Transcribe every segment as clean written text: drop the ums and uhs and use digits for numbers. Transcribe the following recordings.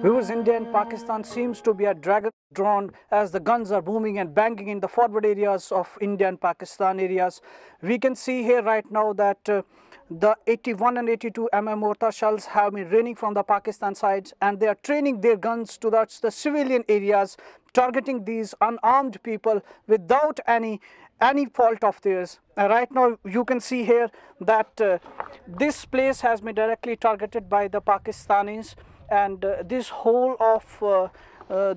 Viewers, India and Pakistan seems to be a dragon drawn as the guns are booming and banging in the forward areas of India and Pakistan areas. We can see here right now that the 81 and 82 mortar shells have been raining from the Pakistan sides, and they are training their guns towards the civilian areas, targeting these unarmed people without any fault of theirs. Right now you can see here that this place has been directly targeted by the Pakistanis, and this whole of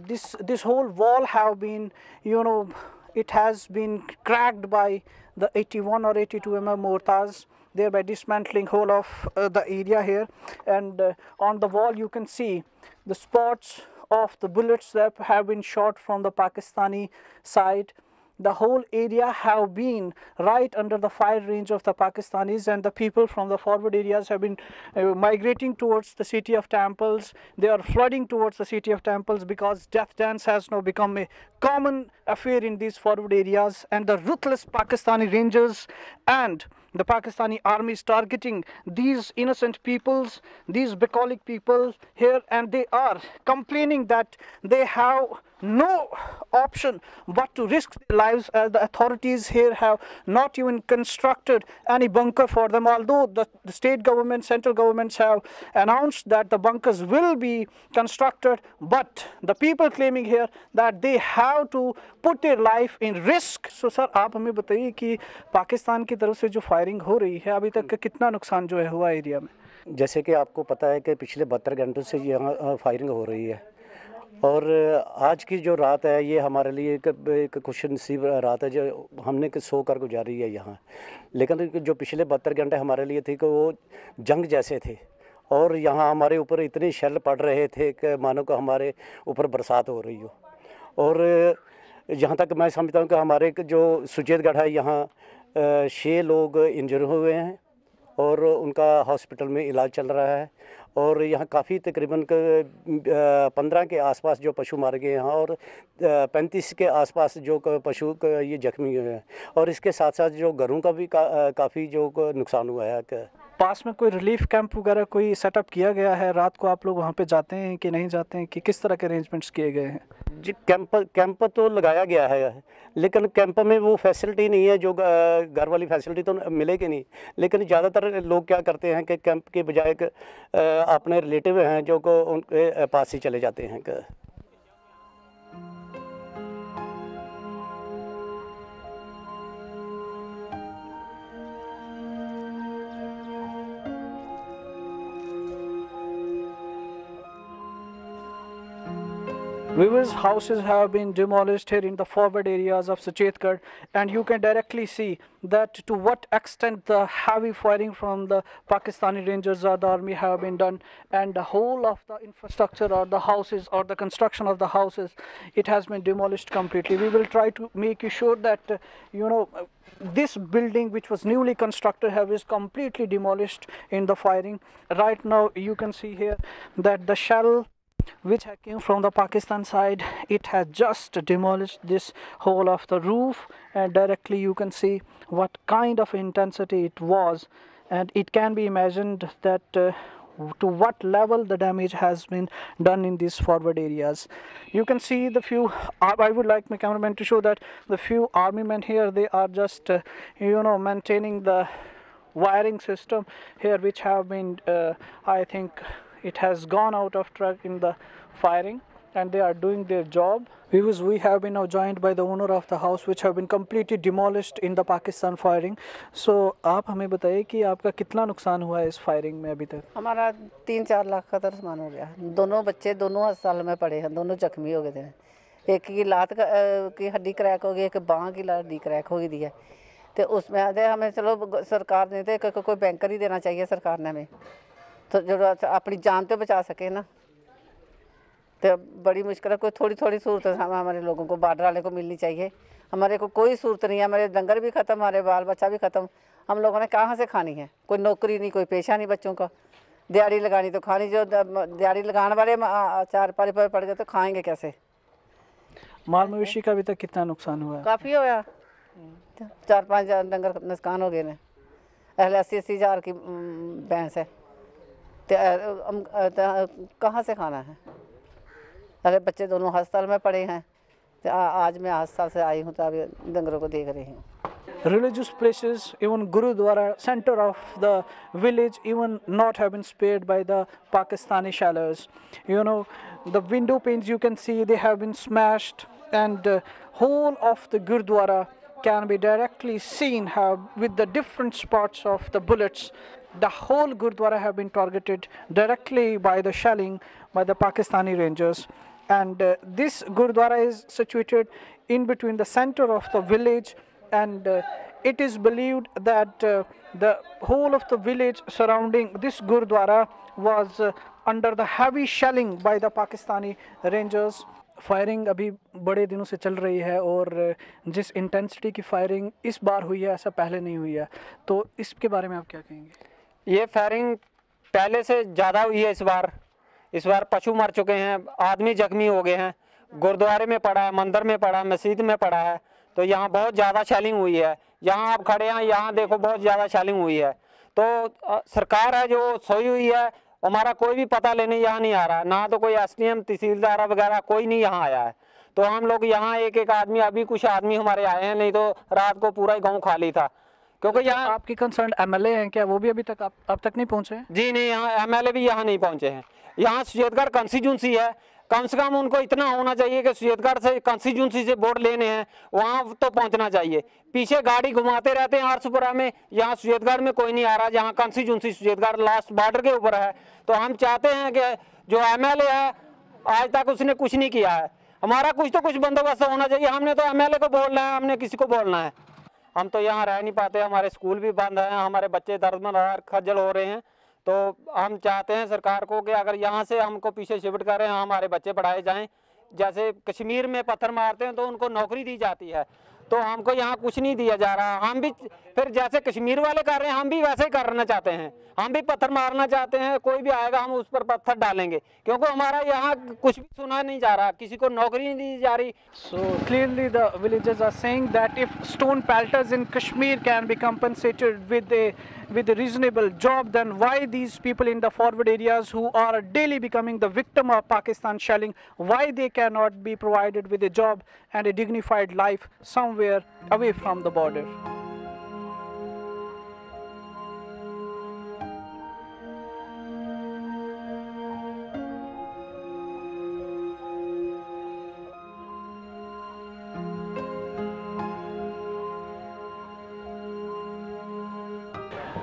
this whole wall have been, it has been cracked by the 81 or 82 mortars, thereby dismantling whole of the area here. And on the wall you can see the spots of the bullets that have been shot from the Pakistani side. The whole area have been right under the fire range of the Pakistanis, and the people from the forward areas have been migrating towards the city of temples. They are flooding towards the city of temples because death dance has now become a common affair in these forward areas, and the ruthless Pakistani rangers and the Pakistani army is targeting these innocent peoples, these bucolic people here, and they are complaining that they have no option but to risk their lives, as the authorities here have not even constructed any bunker for them, although the state government, central governments have announced that the bunkers will be constructed. But the people claiming here that they have to put their life in risk. So sir, आप हमें बताइए कि पाकिस्तान की तरफ से जो firing हो रही है अभी तक कितना नुकसान जो है हुआ एरिया में? जैसे कि आपको पता है कि पिछले 72 घंटों से यहाँ फायरिंग हो रही है, और आज की जो रात है ये हमारे लिए एक खुशनसीब रात है जो हमने सो कर गुजारी है यहाँ। लेकिन जो पिछले 72 घंटे हमारे लिए थे कि वो जंग जैसे थे, और यहाँ हमारे ऊपर इतने शेल पड़ रहे थे कि मानो कि हमारे ऊपर बरसात हो रही हो। और यहाँ तक मैं समझता हूँ कि हमारे जो सुचेतगढ़ है यहाँ 6 लोग इंजर हुए हैं और उनका हॉस्पिटल में इलाज चल रहा है, और यहाँ काफ़ी तकरीबन 15 के आसपास जो पशु मारे गए हैं और 35 के आसपास जो पशु ये जख्मी हुए हैं, और इसके साथ साथ जो घरों का भी काफ़ी जो नुकसान हुआ है। पास में कोई रिलीफ कैंप वगैरह कोई सेटअप किया गया है? रात को आप लोग वहाँ पे जाते हैं कि नहीं जाते हैं, कि किस तरह के अरेंजमेंट्स किए गए हैं? जी, कैंप तो लगाया गया है, लेकिन कैंप में वो फैसिलिटी नहीं है जो घर वाली फैसिलिटी तो मिलेगी नहीं। लेकिन ज़्यादातर लोग क्या करते हैं कि कैंप के बजाय अपने रिलेटिव हैं जो को उनके पास ही चले जाते हैं। Viewers, houses have been demolished here in the forward areas of Suchetgarh, and you can directly see that to what extent the heavy firing from the Pakistani Rangers or the army have been done, and the whole of the infrastructure or the houses or the construction of the houses, it has been demolished completely. We will try to make you sure that this building which was newly constructed is completely demolished in the firing. Right now you can see here that the shell which came from the Pakistan side, it has just demolished this whole of the roof, and directly you can see what kind of intensity it was, and it can be imagined that to what level the damage has been done in these forward areas. You can see the few, I would like my cameraman to show that the few army men here, they are just maintaining the wiring system here, which have been I think it has gone out of track in the firing, and they are doing their job. Viewers, we have been now joined by the owner of the house which have been completely demolished in the Pakistan firing. So आप हमें बताइए कि आपका कितना नुकसान हुआ है इस फायरिंग में अभी तक? हमारा 3-4 लाख का नुकसान हो गया। दोनों बच्चे दोनों अस्पताल में पड़े हैं, दोनों जख्मी हो गए थे। एक की लात की हड्डी क्रैक हो गई, एक बांह की हड्डी क्रैक हो गई है। तो उसमें हमें चलो सरकार ने तो कोई बैंकर ही देना चाहिए सरकार ने हमें, तो जो अपनी जान तो बचा सके ना। तो बड़ी मुश्किल है, कोई थोड़ी थोड़ी सूरत हमारे लोगों को, बॉर्डर वाले को मिलनी चाहिए। हमारे को कोई सूरत नहीं है, हमारे डंगर भी ख़त्म, हमारे बाल बच्चा भी ख़त्म। हम लोगों ने कहाँ से खानी है? कोई नौकरी नहीं, कोई पेशा नहीं बच्चों का। दिहाड़ी लगानी तो खानी, जो दिहाड़ी लगाने वाले 4 पारी पर पड़ गए तो खाएँगे कैसे? माल मवेशी का अभी तक कितना नुकसान हुआ है? काफ़ी होया, 4-5 डंगर नुकसान हो गए ने। 80-80 हज़ार की भैंस है, तो कहाँ से खाना है? अरे बच्चे दोनों अस्पताल में पड़े हैं। तो आज मैं अस्पताल से आई हूँ तो अभी दंगलों को देख रही हूँ। Religious places, even Gurudwara, center of the village, even not have been spared by the Pakistani shellers. You know, the window panes you can see, they have been smashed, and whole of the Gurudwara can be directly seen with the different spots of the bullets. The whole Gurudwara have been targeted directly by the shelling by the Pakistani Rangers. And this Gurudwara is situated in between the center of the village, and it is believed that the whole of the village surrounding this Gurudwara was under the heavy shelling by the Pakistani Rangers. Firing अभी बड़े दिनों से चल रही है और जिस intensity की फायरिंग इस बार हुई है ऐसा पहले नहीं हुई है, तो इसके बारे में आप क्या कहेंगे? ये फायरिंग पहले से ज़्यादा हुई है। इस बार पशु मर चुके हैं, आदमी जख्मी हो गए हैं, गुरुद्वारे में पड़ा है, मंदिर में पड़ा है, मस्जिद में पड़ा है। तो यहाँ बहुत ज़्यादा शेलिंग हुई है। यहाँ आप खड़े हैं, यहाँ देखो बहुत ज़्यादा शेलिंग हुई है। तो सरकार है जो सोई हुई है, हमारा कोई भी पता लेने यहाँ नहीं आ रहा, ना तो कोई एसडीएम तहसीलदार वगैरह कोई नहीं यहाँ आया है। तो हम लोग यहाँ एक एक आदमी, अभी कुछ आदमी हमारे आए हैं, नहीं तो रात को पूरा गांव खाली था। क्योंकि यहाँ आपके कंसर्न एमएलए हैं क्या, वो भी अभी तक अब तक नहीं पहुँचे हैं? जी नहीं, यहाँ एमएलए भी यहाँ नहीं पहुँचे हैं। यहाँ सुचेतगढ़ कंस्टिट्यूंसी है, कम से कम उनको इतना होना चाहिए कि सुचेतगढ़ से कंस्टिट्यूंसी से वोट लेने हैं, वहाँ तो पहुँचना चाहिए। पीछे गाड़ी घुमाते रहते हैं आरसूपुरा में, यहाँ सुचेतगढ़ में कोई नहीं आ रहा, जहाँ कंस्टिट्यूंसी सुचेतगढ़ लास्ट बॉर्डर के ऊपर है। तो हम चाहते हैं कि जो एमएलए है आज तक उसने कुछ नहीं किया है, हमारा कुछ तो कुछ बंदोबस्त होना चाहिए। हमने तो एमएलए को बोलना है, हमने किसी को बोलना है। हम तो यहाँ रह नहीं पाते, हमारे स्कूल भी बंद हैं, हमारे बच्चे दर्दमंद खज्जल हो रहे हैं। तो हम चाहते हैं सरकार को कि अगर यहाँ से हमको पीछे शिफ्ट करें, हमारे बच्चे पढ़ाए जाएं। जैसे कश्मीर में पत्थर मारते हैं तो उनको नौकरी दी जाती है, तो हमको यहाँ कुछ नहीं दिया जा रहा। हम भी फिर जैसे कश्मीर वाले कर रहे हैं, हम भी वैसे ही करना चाहते हैं। हम भी पत्थर मारना चाहते हैं, कोई भी आएगा हम उस पर पत्थर डालेंगे, क्योंकि हमारा यहाँ कुछ भी सुना नहीं जा रहा, किसी को नौकरी नहीं दी जा रही। So clearly the villagers are saying that if stone pelters in Kashmir can be compensated with a reasonable job, then why these people in the forward areas who are daily becoming the victim of Pakistan shelling, why they cannot be provided with a job and a dignified life somewhere away from the border?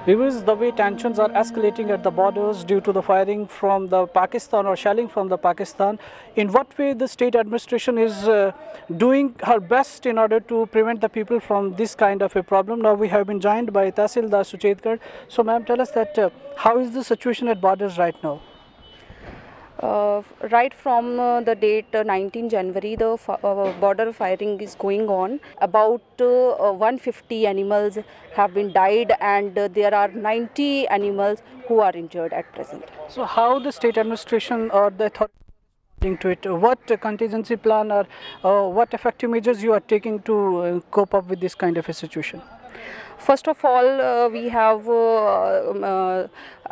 Viewers, the way tensions are escalating at the borders due to the firing from the Pakistan or shelling from the Pakistan, in what way the state administration is doing her best in order to prevent the people from this kind of a problem? Now we have been joined by Tahsildar Suchetgarh. So ma'am, tell us that how is the situation at borders right now? Right from the date 19 January, the border firing is going on. About 150 animals have been died, and there are 90 animals who are injured at present. So how the state administration or the authority to it? What contingency plan or what effective measures you are taking to cope up with this kind of a situation? First of all, we have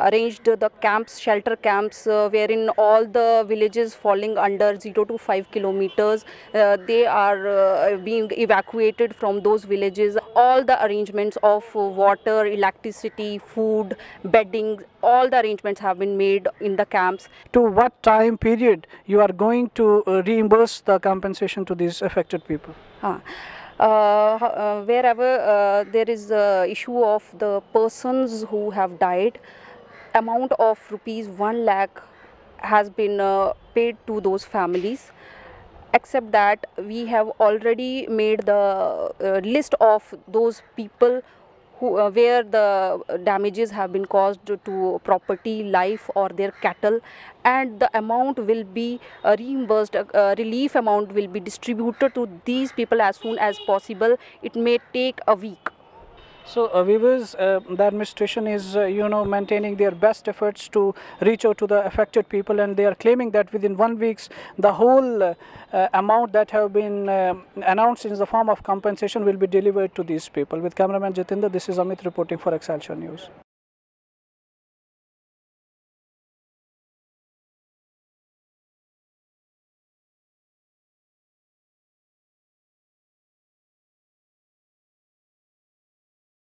arranged the camps, shelter camps, wherein all the villages falling under 0 to 5 kilometers, they are being evacuated from those villages. All the arrangements of water, electricity, food, bedding, all the arrangements have been made in the camps. To what time period you are going to reimburse the compensation to these affected people? Wherever there is issue of the persons who have died, amount of rupees 1 lakh has been paid to those families. Except that we have already made the list of those people who, where the damages have been caused to property, life or their cattle, and the amount will be reimbursed, relief amount will be distributed to these people as soon as possible. It may take a week. So viewers, the administration is maintaining their best efforts to reach out to the affected people, and they are claiming that within 1 week the whole amount that have been announced in the form of compensation will be delivered to these people. With cameraman Jatinder, this is Amit reporting for Excelsior News.